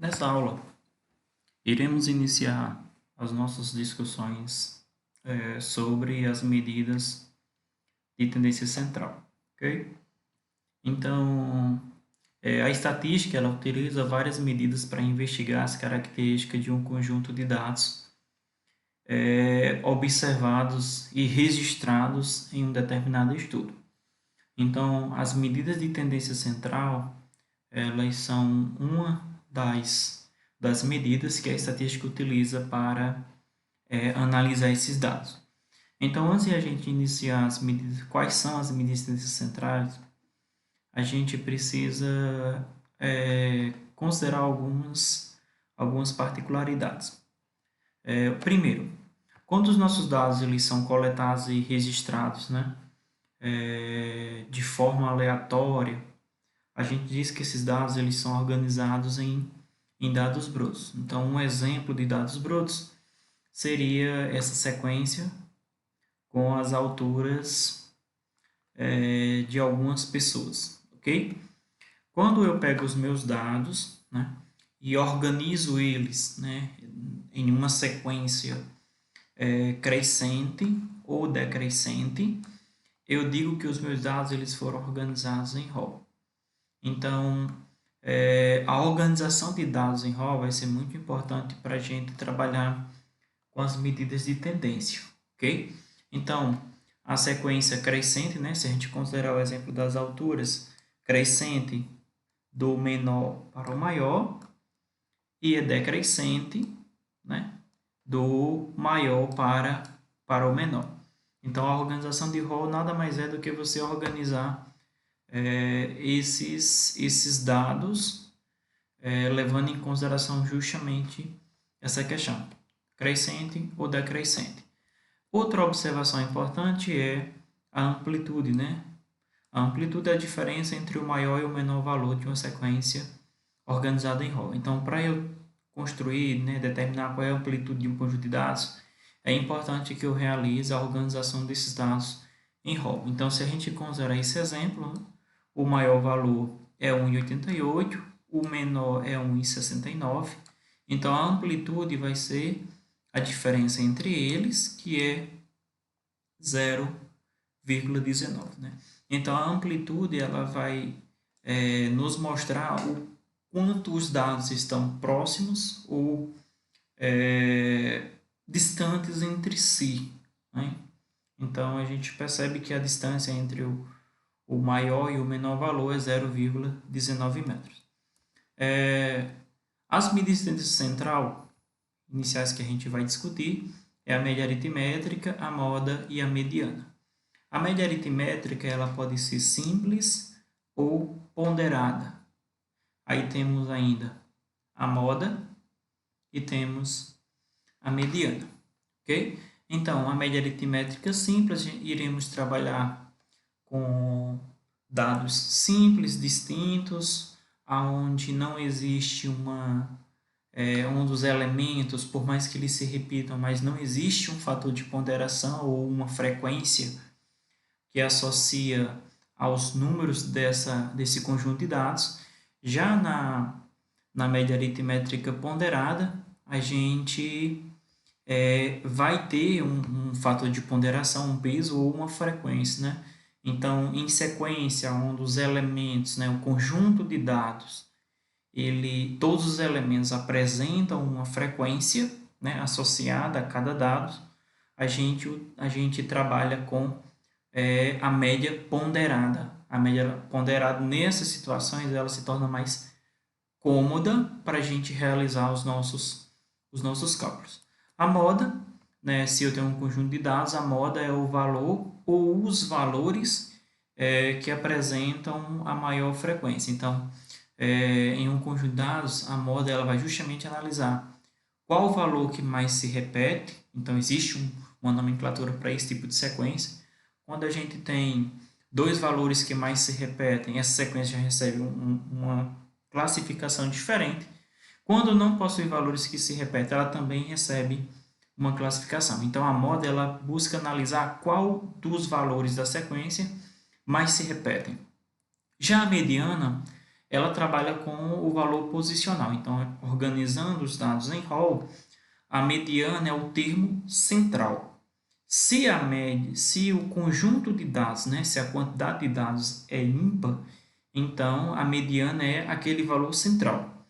Nessa aula, iremos iniciar as nossas discussões sobre as medidas de tendência central, ok? Então, a estatística ela utiliza várias medidas para investigar as características de um conjunto de dados observados e registrados em um determinado estudo. Então, as medidas de tendência central, elas são uma das medidas que a estatística utiliza para analisar esses dados. Então, antes de a gente iniciar as medidas, quais são as medidas de tendência centrais, a gente precisa considerar algumas particularidades. Primeiro, quando os nossos dados eles são coletados e registrados, né, de forma aleatória, a gente diz que esses dados eles são organizados em dados brutos. Então, um exemplo de dados brutos seria essa sequência com as alturas de algumas pessoas, ok? Quando eu pego os meus dados, né, e organizo eles, né, em uma sequência crescente ou decrescente, eu digo que os meus dados eles foram organizados em rol. Então, a organização de dados em rol vai ser muito importante para a gente trabalhar com as medidas de tendência, ok? Então, a sequência crescente, né, se a gente considerar o exemplo das alturas, crescente do menor para o maior, e é decrescente, né, do maior para o menor. Então, a organização de rol nada mais é do que você organizar esses dados, levando em consideração justamente essa questão, crescente ou decrescente. Outra observação importante é a amplitude, né? A amplitude é a diferença entre o maior e o menor valor de uma sequência organizada em rol. Então, para eu construir, né, determinar qual é a amplitude de um conjunto de dados, é importante que eu realize a organização desses dados em rol. Então, se a gente considerar esse exemplo, né, o maior valor é 1,88, o menor é 1,69. Então, a amplitude vai ser a diferença entre eles, que é 0,19. Né? Então, a amplitude ela vai nos mostrar o quanto os dados estão próximos ou distantes entre si. Né? Então, a gente percebe que a distância entre o maior e o menor valor é 0,19 metros. As medidas de tendência central iniciais que a gente vai discutir é a média aritmétrica, a moda e a mediana. A média aritmétrica ela pode ser simples ou ponderada. Aí temos ainda a moda e temos a mediana, ok? Então, a média aritmétrica simples, iremos trabalhar com dados simples, distintos, aonde não existe um dos elementos, por mais que eles se repitam, mas não existe um fator de ponderação ou uma frequência que associa aos números desse conjunto de dados. Já na média aritmétrica ponderada, a gente vai ter um fator de ponderação, um peso ou uma frequência, né? Então, em sequência, onde os elementos, né, o conjunto de dados, todos os elementos apresentam uma frequência, né, associada a cada dado, a gente trabalha com a média ponderada. A média ponderada, nessas situações, ela se torna mais cômoda para a gente realizar os nossos cálculos. A moda, né, se eu tenho um conjunto de dados, a moda é o valor ou os valores que apresentam a maior frequência. Então, em um conjunto de dados, a moda ela vai justamente analisar qual o valor que mais se repete. Então, existe uma nomenclatura para esse tipo de sequência. Quando a gente tem dois valores que mais se repetem, essa sequência já recebe uma classificação diferente. Quando não possui valores que se repetem, ela também recebe uma classificação. Então, a moda ela busca analisar qual dos valores da sequência mais se repetem. Já a mediana, ela trabalha com o valor posicional. Então, organizando os dados em rol, a mediana é o termo central. Se a média, se o conjunto de dados, né, se a quantidade de dados é ímpar, então a mediana é aquele valor central.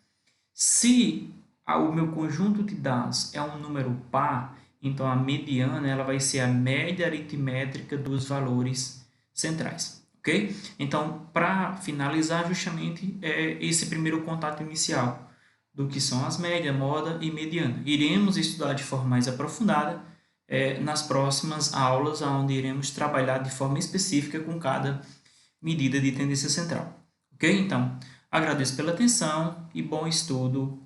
Se o meu conjunto de dados é um número par, então a mediana ela vai ser a média aritmétrica dos valores centrais, ok? Então, para finalizar, justamente esse primeiro contato inicial do que são as médias, moda e mediana. Iremos estudar de forma mais aprofundada nas próximas aulas, onde iremos trabalhar de forma específica com cada medida de tendência central, ok? Então, agradeço pela atenção e bom estudo